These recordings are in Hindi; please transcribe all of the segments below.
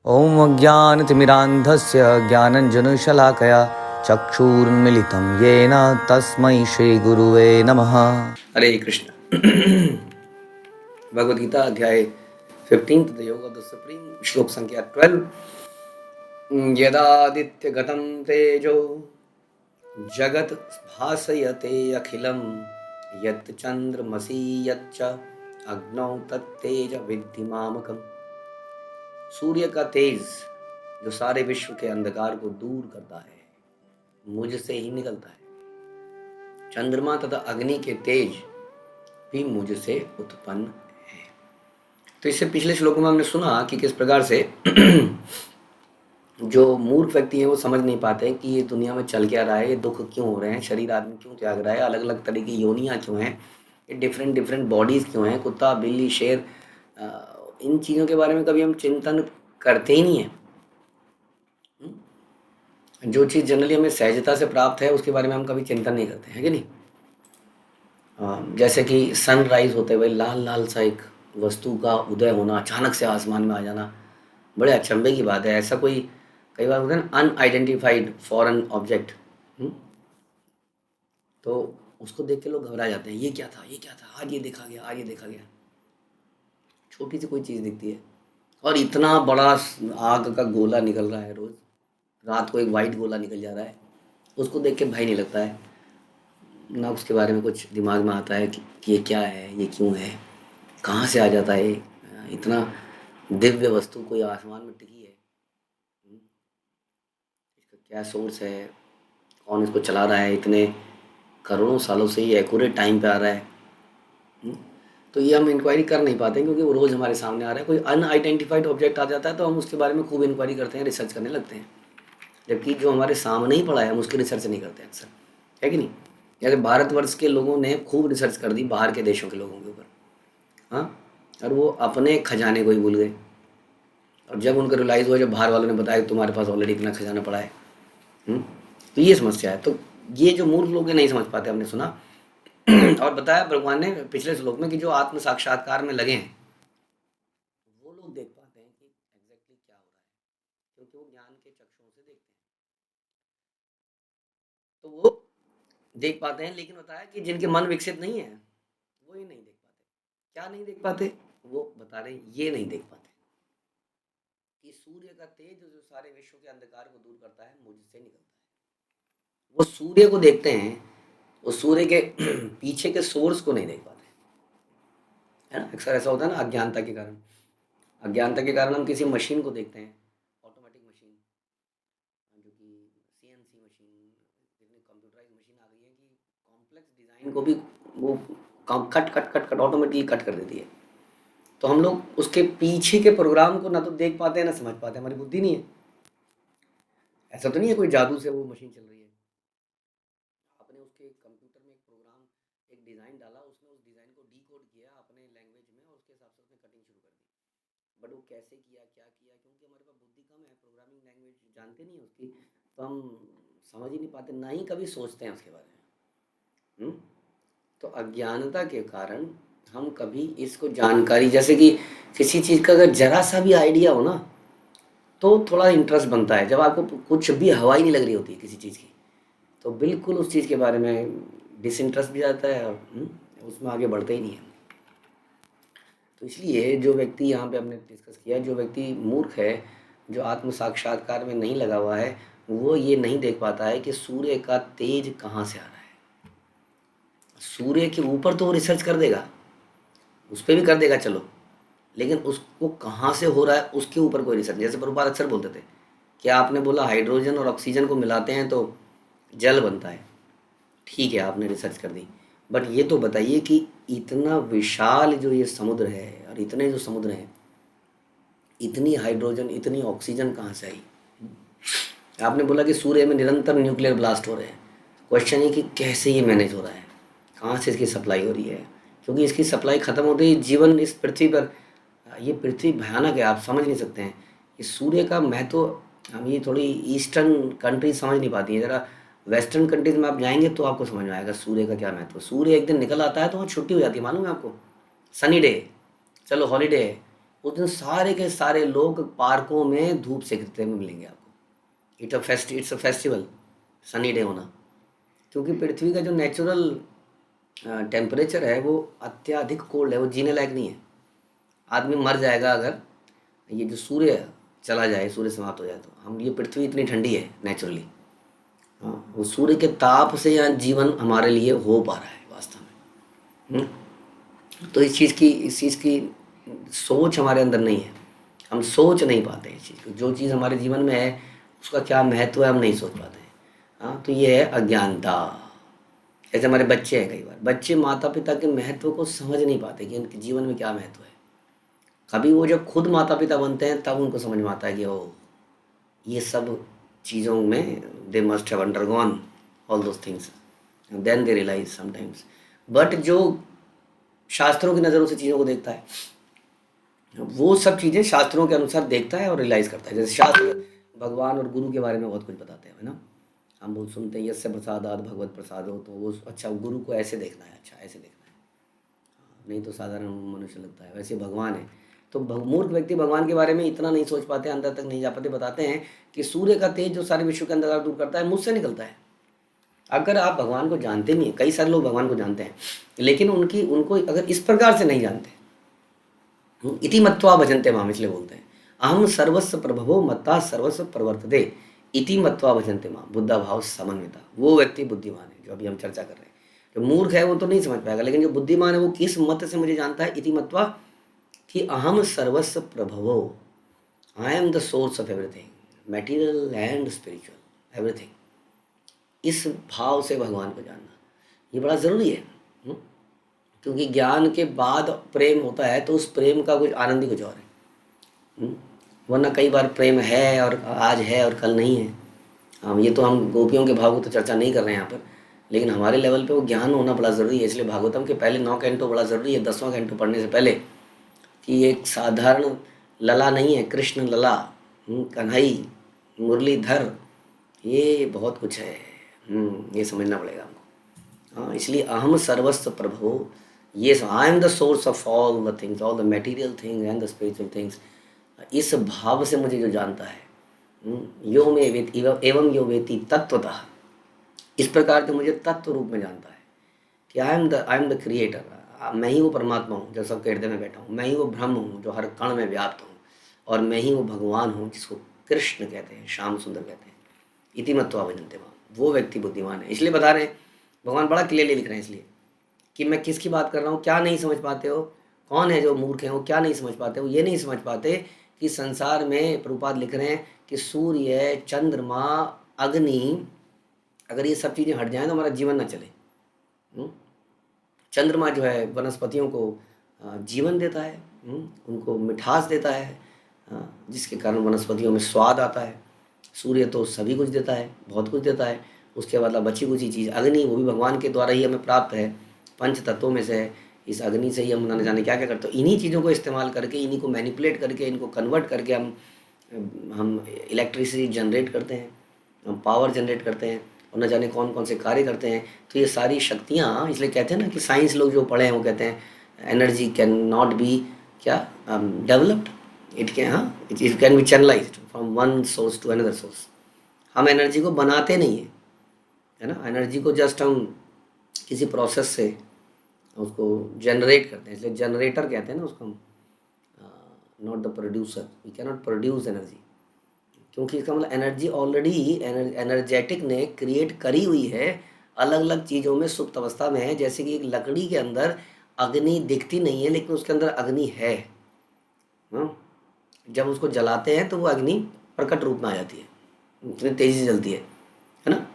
ॐ अज्ञानतिमिरान्धस्य ज्ञानञ्जनशलाकया चक्षुरुन्मिलितं येन तस्मै श्रीगुरुवे नमः। हरे कृष्ण। भगवद गीता अध्याय 15 द योग ऑफ द सुप्रीम, श्लोक संख्या 12। यदादित्यगतं तेजो जगत भासयते अखिलं यत् चंद्रमसि यच्च अग्नौ तत्तेज विद्धि मामकम्। सूर्य का तेज जो सारे विश्व के अंधकार को दूर करता है मुझसे ही निकलता है। चंद्रमा तथा अग्नि के तेज भी मुझसे उत्पन्न है। तो इससे पिछले श्लोकों में हमने सुना कि किस प्रकार से जो मूर्ख व्यक्ति है वो समझ नहीं पाते कि ये दुनिया में चल क्या रहा है, ये दुख क्यों हो रहे हैं, शरीर आदमी क्यों त्याग रहा है, अलग अलग तरह की योनियाँ क्यों हैं, ये डिफरेंट डिफरेंट बॉडीज़ क्यों हैं, कुत्ता बिल्ली शेर, इन चीज़ों के बारे में कभी हम चिंतन करते ही नहीं है। जो चीज़ जनरली हमें सहजता से प्राप्त है उसके बारे में हम कभी चिंतन नहीं करते हैं कि नहीं। जैसे कि सनराइज होते हुए लाल लाल सा एक वस्तु का उदय होना, अचानक से आसमान में आ जाना, बड़े अचंभे की बात है। ऐसा कोई कई बार होता है ना, अनआइडेंटिफाइड फॉरेन ऑब्जेक्ट, तो उसको देख के लोग घबरा जाते हैं, ये क्या था, ये क्या था, आज ये देखा गया, आज ये देखा गया। छोटी सी कोई चीज़ दिखती है और इतना बड़ा आग का गोला निकल रहा है रोज़, रात को एक वाइट गोला निकल जा रहा है, उसको देख के भय नहीं लगता है ना, उसके बारे में कुछ दिमाग में आता है कि ये क्या है, ये क्यों है, कहाँ से आ जाता है, इतना दिव्य वस्तु कोई आसमान में टिकी है, इसका क्या सोर्स है, कौन इसको चला रहा है, इतने करोड़ों सालों से ये एक्यूरेट टाइम पे आ रहा है। तो ये हम इंक्वायरी कर नहीं पाते क्योंकि वो रोज़ हमारे सामने आ रहा है। कोई अनआइडेंटिफाइड ऑब्जेक्ट आ जाता है तो हम उसके बारे में खूब इंक्वायरी करते हैं, रिसर्च करने लगते हैं, जबकि जो हमारे सामने ही पड़ा है हम उसकी रिसर्च नहीं करते अक्सर, है कि नहीं। जैसे भारतवर्ष के लोगों ने खूब रिसर्च कर दी बाहर के देशों के लोगों के ऊपर, हाँ, और वो अपने खजाने को ही भूल गए। और जब उनको रियलाइज़ हुआ, जब बाहर वालों ने बताया कि तुम्हारे पास ऑलरेडी इतना खजाना पड़ा है, तो ये समस्या है। तो ये जो मूर्ख लोग नहीं समझ पाते, हमने सुना और बताया भगवान ने पिछले श्लोक में कि जो आत्म साक्षात्कार में लगे हैं वो लोग देख पाते हैं कि एग्जैक्टली क्या हो रहा है, क्योंकि वो ज्ञान के चक्षुओं से देखते हैं, तो वो देख पाते हैं। लेकिन बताया कि जिनके मन विकसित नहीं है वो ये नहीं देख पाते। क्या नहीं देख पाते, वो बता रहे ये नहीं देख पाते कि सूर्य का तेज जो सारे विश्व के अंधकार को दूर करता है मुझसे निकलता है। वो सूर्य को देखते हैं, वो सूर्य के पीछे के सोर्स को नहीं देख पाते, है ना। अक्सर ऐसा होता है ना, अज्ञानता के कारण। अज्ञानता के कारण हम किसी मशीन को देखते हैं, ऑटोमेटिक मशीन, जो कि सीएनसी मशीन, इतनी कंप्यूटराइज मशीन आ गई है कि कॉम्प्लेक्स डिज़ाइन को भी वो cut cut cut cut automatically cut कर देती है। तो हम लोग उसके पीछे के प्रोग्राम को ना तो देख पाते हैं ना समझ पाते हैं, हमारी बुद्धि नहीं है। ऐसा तो नहीं है कोई जादू से वो मशीन चल रही है। आपने उसके कंप्यूटर में एक प्रोग्राम, एक डिज़ाइन डाला, उसने उस डिज़ाइन को डीकोड किया अपने लैंग्वेज में और उसके हिसाब से उसने कटिंग शुरू कर दी। बट वो कैसे किया, क्या किया, क्योंकि हमारे पास बुद्धि कम है, प्रोग्रामिंग लैंग्वेज जानते नहीं है उसकी, तो हम समझ ही नहीं पाते, ना ही कभी सोचते हैं उसके बारे में। तो अज्ञानता के कारण हम कभी इसको जानकारी, जैसे कि किसी चीज़ का अगर जरा सा भी आइडिया हो ना तो थोड़ा इंटरेस्ट बनता है। जब आपको कुछ भी हवा ही नहीं लग रही होती है किसी चीज़ की, तो बिल्कुल उस चीज़ के बारे में डिसइंटरेस्ट भी आता है और उसमें आगे बढ़ते ही नहीं है। तो इसलिए जो व्यक्ति यहाँ पे हमने डिस्कस किया, जो व्यक्ति मूर्ख है, जो आत्म साक्षात्कार में नहीं लगा हुआ है, वो ये नहीं देख पाता है कि सूर्य का तेज कहाँ से आ रहा है। सूर्य के ऊपर तो वो रिसर्च कर देगा, उस पर भी कर देगा चलो, लेकिन उसको कहाँ से हो रहा है उसके ऊपर कोई रिसर्च। जैसे प्रभुपाद अक्सर बोलते थे कि आपने बोला हाइड्रोजन और ऑक्सीजन को मिलाते हैं तो जल बनता है, ठीक है आपने रिसर्च कर दी, बट ये तो बताइए कि इतना विशाल जो ये समुद्र है और इतने जो समुद्र हैं, इतनी हाइड्रोजन इतनी ऑक्सीजन कहाँ से आई। आपने बोला कि सूर्य में निरंतर न्यूक्लियर ब्लास्ट हो रहे हैं, क्वेश्चन है कि कैसे ये मैनेज हो रहा है, कहाँ से इसकी सप्लाई हो रही है, क्योंकि इसकी सप्लाई ख़त्म होते ही जीवन इस पृथ्वी पर, ये पृथ्वी भयानक है, आप समझ नहीं सकते हैं। इस सूर्य का महत्व हम ये थोड़ी ईस्टर्न कंट्रीज समझ नहीं पाती हैं, ज़रा वेस्टर्न कंट्रीज में आप जाएंगे तो आपको समझ में आएगा सूर्य का क्या महत्व। सूर्य एक दिन निकल आता है तो वहाँ छुट्टी हो जाती है, मालूम है आपको, सनी डे, चलो हॉलीडे है, उस दिन सारे के सारे लोग पार्कों में धूप सेकते हुए मिलेंगे आपको। It's a festival, sunny day होना, क्योंकि पृथ्वी का जो नेचुरल टेम्परेचर है वो अत्यधिक कोल्ड है, वो जीने लायक नहीं है। आदमी मर जाएगा अगर ये जो सूर्य चला जाए, सूर्य समाप्त हो जाए तो। हम ये पृथ्वी इतनी ठंडी है नेचुरली, हाँ, वो सूर्य के ताप से यहाँ जीवन हमारे लिए हो पा रहा है वास्तव में। तो इस चीज़ की सोच हमारे अंदर नहीं है, हम सोच नहीं पाते इस चीज़ को। जो चीज़ हमारे जीवन में है उसका क्या महत्व है हम नहीं सोच पाते हैं। हाँ, तो ये है अज्ञानता। जैसे हमारे बच्चे हैं, कई बार बच्चे माता पिता के महत्व को समझ नहीं पाते कि उनके जीवन में क्या महत्व है। कभी वो जब खुद माता पिता बनते हैं तब उनको समझ में आता है कि ओ, ये सब चीज़ों में they must have undergone all those things, then they realize sometimes. But जो शास्त्रों की नज़रों से चीज़ों को देखता है, वो सब चीज़ें शास्त्रों के अनुसार देखता है और रियलाइज़ करता है। जैसे शास्त्र भगवान और गुरु के बारे में बहुत कुछ बताते हैं, है ना। हम बहुत सुनते हैं यस्य प्रसादात भगवत प्रसाद हो, तो वो अच्छा गुरु को ऐसे देखना है, अच्छा ऐसे देखना है, नहीं तो साधारण मनुष्य लगता है। वैसे भगवान है तो मूर्ख व्यक्ति भगवान के बारे में इतना नहीं सोच पाते, अंदर तक नहीं जा पाते। बताते हैं कि सूर्य का तेज जो सारे विश्व के अंधकार दूर करता है मुझसे निकलता है। अगर आप भगवान को जानते नहीं, कई सारे लोग भगवान को जानते हैं लेकिन उनको अगर इस प्रकार से नहीं जानते, इति मत्वा भजन्ते माम, इसलिए बोलते हैं अहम सर्वस्व प्रभवो मत्ता सर्वस्व प्रवर्तते इति मत्वा भजन्ते माम बुद्धा भाव समन्विता। वो व्यक्ति बुद्धिमान है जो अभी हम चर्चा कर रहे हैं। जो मूर्ख है वो तो नहीं समझ पाएगा, लेकिन जो बुद्धिमान है वो किस मत से मुझे जानता है, इति मत्वा, कि अहम सर्वस्व प्रभवो, I am the source of everything, material and spiritual everything. इस भाव से भगवान को जानना ये बड़ा ज़रूरी है। क्योंकि ज्ञान के बाद प्रेम होता है तो उस प्रेम का कुछ आनंद ही कुछ और है। वरना कई बार प्रेम है और आज है और कल नहीं है। ये तो हम गोपियों के भाव को तो चर्चा नहीं कर रहे हैं यहाँ पर, लेकिन हमारे लेवल पे वो ज्ञान होना बड़ा ज़रूरी है। इसलिए भागवतम के पहले 9 कैंटो बड़ा ज़रूरी है, 10वां कैंटो पढ़ने से पहले, कि एक साधारण लला नहीं है, कृष्ण लला, कन्हई, मुरलीधर, ये बहुत कुछ है। ये समझना पड़ेगा हमको। हाँ, इसलिए अहम सर्वस्व प्रभु, ये आई am the source of all the things, all the material things and the spiritual things. इस भाव से मुझे जो जानता है, यो में वेति एवं यो वेति तत्वतः, इस प्रकार से मुझे तत्व रूप में जानता है कि आई एम द क्रिएटर, मैं ही वो परमात्मा हूँ जो सबके हृदय में बैठा हूँ, मैं ही वो ब्रह्म हूँ जो हर कण में व्याप्त हूँ, और मैं ही वो भगवान हूँ जिसको कृष्ण कहते हैं, श्याम सुंदर कहते हैं। इति मत्वा भजन्ते माम, वो व्यक्ति बुद्धिमान है। इसलिए बता रहे हैं, भगवान बड़ा क्लियरली लिख रहे हैं इसलिए कि मैं किसकी बात कर रहा हूँ। क्या नहीं समझ पाते हो? कौन है जो मूर्ख है? वो क्या नहीं समझ पाते? वो ये नहीं समझ पाते कि संसार में, प्रभुपाद लिख रहे हैं कि सूर्य, चंद्रमा, अग्नि, अगर ये सब चीज़ें हट जाएं तो हमारा जीवन ना चले। चंद्रमा जो है वनस्पतियों को जीवन देता है, उनको मिठास देता है, जिसके कारण वनस्पतियों में स्वाद आता है। सूर्य तो सभी कुछ देता है, बहुत कुछ देता है। उसके बाद बची कुची चीज़ अग्नि, वो भी भगवान के द्वारा ही हमें प्राप्त है, पंच तत्वों में से। इस अग्नि से ही हम न जाने क्या क्या करते हैं। इन्हीं चीज़ों को इस्तेमाल करके, इन्हीं को मैनिपुलेट करके, इनको कन्वर्ट करके हम इलेक्ट्रिसिटी जनरेट करते हैं, हम पावर जनरेट करते हैं, और न जाने कौन कौन से कार्य करते हैं। तो ये सारी शक्तियाँ, इसलिए कहते हैं ना कि साइंस लोग जो पढ़े हैं वो कहते हैं एनर्जी कैन नॉट बी क्या developed, it can be channelized from one source to another source. हम एनर्जी को बनाते नहीं हैं, है ना। एनर्जी को जस्ट हम किसी प्रोसेस से उसको जनरेट करते हैं, इसलिए जनरेटर कहते हैं ना उसको हम, not the producer. We can not produce energy, क्योंकि इसका मतलब एनर्जी ऑलरेडी एनर्जेटिक ने क्रिएट करी हुई है, अलग अलग चीज़ों में सुप्त अवस्था में है। जैसे कि एक लकड़ी के अंदर अग्नि दिखती नहीं है लेकिन उसके अंदर अग्नि है। जब उसको जलाते हैं तो वो अग्नि प्रकट रूप में आ जाती है, इतनी तेज़ी से जलती है ना।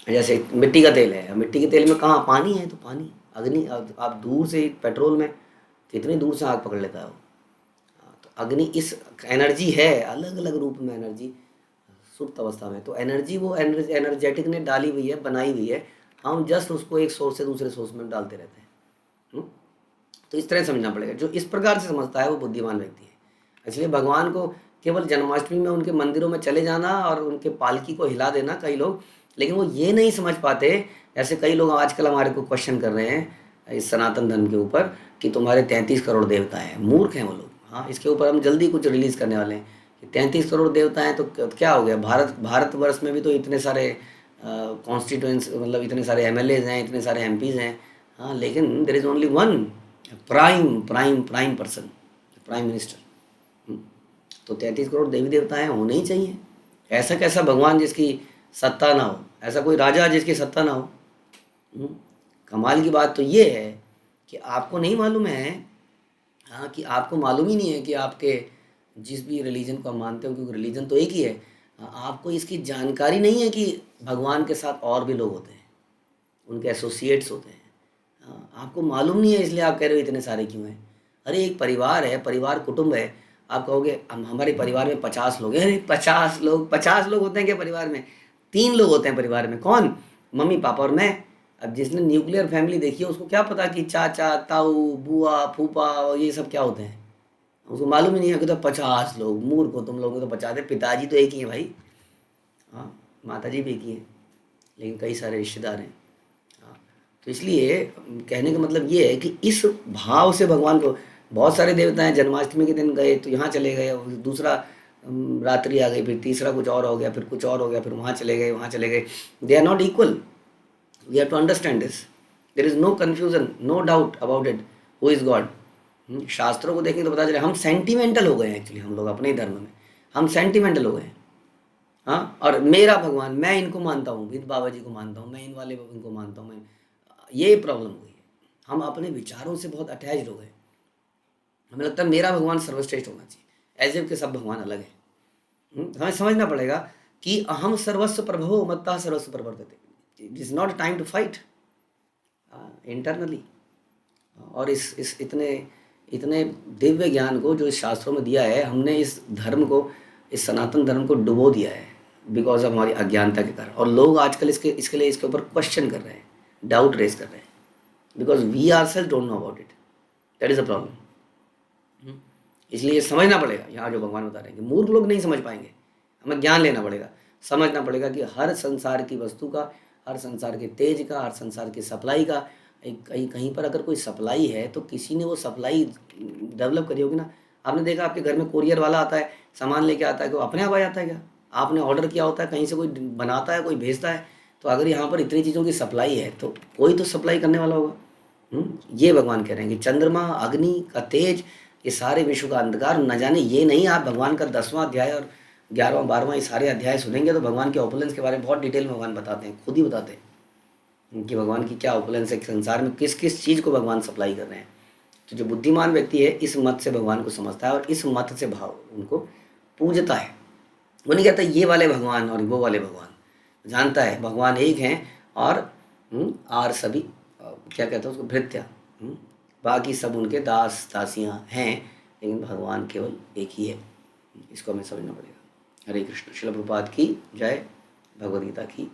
जैसे मिट्टी का तेल है, मिट्टी के तेल में कहाँ पानी है, तो पानी, अग्नि। आप दूर से पेट्रोल में कितनी दूर से आग पकड़ लेता है वो। तो अग्नि इस एनर्जी है, अलग अलग रूप में एनर्जी सुप्त अवस्था में। तो एनर्जी वो एनर्जेटिक ने डाली हुई है, बनाई हुई है, हम जस्ट उसको एक सोर्स से दूसरे सोर्स में डालते रहते हैं। तो इस तरह समझना पड़ेगा। जो इस प्रकार से समझता है वो बुद्धिमान व्यक्ति है। इसलिए भगवान को केवल जन्माष्टमी में उनके मंदिरों में चले जाना और उनके पालकी को हिला देना कई लोग, लेकिन वो ये नहीं समझ पाते। ऐसे कई लोग आजकल हमारे को क्वेश्चन कर रहे हैं इस सनातन धर्म के ऊपर कि तुम्हारे 33 करोड़ देवता हैं। मूर्ख हैं वो लोग, हाँ, इसके ऊपर हम जल्दी कुछ रिलीज़ करने वाले हैं कि 33 करोड़ देवता हैं तो क्या हो गया, भारतवर्ष में भी तो इतने सारे कॉन्स्टिट्यूएंस, मतलब इतने सारे एमएलएज हैं, इतने सारे एमपीज हैं। हाँ, लेकिन there is only one prime prime prime person, prime minister. तो 33 करोड़ देवी देवता हैं, होने ही चाहिए। ऐसा कैसा भगवान जिसकी सत्ता ना हो, ऐसा कोई राजा जिसकी सत्ता ना हो। कमाल की बात तो ये है कि आपको नहीं मालूम है, हाँ, कि आपको मालूम ही नहीं है कि आपके जिस भी रिलीजन को आप मानते हो, क्योंकि रिलीजन तो एक ही है, आपको इसकी जानकारी नहीं है कि भगवान के साथ और भी लोग होते हैं, उनके एसोसिएट्स होते हैं। हाँ, आपको मालूम नहीं है, इसलिए आप कह रहे हो इतने सारे क्यों हैं। अरे एक परिवार है, परिवार कुटुंब है। आप कहोगे हम हमारे परिवार में 50 लोग हैं। अरे 50 लोग होते हैं क्या परिवार में? 3 लोग होते हैं परिवार में। कौन? मम्मी पापा और मैं। अब जिसने न्यूक्लियर फैमिली देखी है उसको क्या पता कि चाचा ताऊ बुआ फूफा और ये सब क्या होते हैं। उसको मालूम ही नहीं है कि तो 50 लोग। मूर्ख हो तुम लोग, तो 50 है। पिताजी तो एक ही है भाई, हाँ, माता जी भी एक ही है, लेकिन कई सारे रिश्तेदार हैं। हाँ, तो इसलिए कहने का मतलब ये है कि इस भाव से भगवान को, बहुत सारे देवता हैं, जन्माष्टमी के दिन गए तो यहाँ चले गए, दूसरा रात्रि आ गई, फिर तीसरा कुछ और हो गया, फिर कुछ और हो गया, फिर वहाँ चले गए, वहाँ चले गए। They are not equal. We have to understand this. There is no confusion, no doubt about it who is God. शास्त्रों को देखें तो पता चले हम सेंटिमेंटल हो गए हैं। एक्चुअली हम लोग अपने ही धर्म में हम सेंटिमेंटल हो गए हैं। हाँ, और मेरा भगवान, मैं इनको मानता हूँ, विद बाबा जी को मानता हूँ, मैं इन वाले इनको मानता हूँ, मैं, ये प्रॉब्लम हुई है। हम अपने विचारों से बहुत अटैच्ड हो गए। हमें लगता है मेरा भगवान सर्वश्रेष्ठ होना चाहिए, एज इफ के सब भगवान अलग हैं। हमें समझना पड़ेगा कि अहम सर्वस्व प्रभवो मत्तः सर्वस्व प्रवर्तते। It is not time to fight internally. और इस इतने इतने दिव्य ज्ञान को जो इस शास्त्रों में दिया है, हमने इस धर्म को, इस सनातन धर्म को डुबो दिया है बिकॉज ऑफ हमारी अज्ञानता के कारण। और लोग आजकल इसके लिए इसके ऊपर क्वेश्चन कर रहे हैं, डाउट रेज कर रहे हैं, because we are self don't know about it. That is a problem. इसलिए समझना पड़ेगा, यहाँ जो भगवान बता रहे हैं कि मूर्ख लोग नहीं समझ पाएंगे। हमें ज्ञान लेना पड़ेगा, समझना पड़ेगा कि हर संसार की वस्तु का, हर संसार के तेज का, हर संसार की सप्लाई का, कहीं कहीं पर अगर कोई सप्लाई है तो किसी ने वो सप्लाई डेवलप करी होगी ना। आपने देखा आपके घर में कोरियर वाला आता है, सामान लेके आता है, कि वो अपने आप आ जाता है क्या? आपने ऑर्डर किया होता है, कहीं से कोई बनाता है, कोई भेजता है। तो अगर यहाँ पर इतनी चीज़ों की सप्लाई है तो कोई तो सप्लाई करने वाला होगा। ये भगवान कह रहे हैं कि चंद्रमा, अग्नि का तेज, ये सारे विश्व का अंधकार, न जाने ये नहीं। आप भगवान का 10वां अध्याय और 11वां 12वां ये सारे अध्याय सुनेंगे तो भगवान के ऑपुलेंस के बारे में बहुत डिटेल में भगवान बताते हैं, खुद ही बताते हैं कि भगवान की क्या ऑपुलेंस है, संसार में किस किस चीज़ को भगवान सप्लाई कर रहे हैं। तो जो बुद्धिमान व्यक्ति है इस मत से भगवान को समझता है और इस मत से भाव उनको पूजता है। वो नहीं कहता ये वाले भगवान और वो वाले भगवान, जानता है भगवान एक हैं और आर सभी क्या कहते हैं उसको, भृत्या, बाकी सब उनके दास दासियाँ हैं, लेकिन भगवान केवल एक ही है। इसको हमें समझना पड़ेगा। हरे कृष्ण। श्रील प्रभुपाद की जय। भगवद गीता की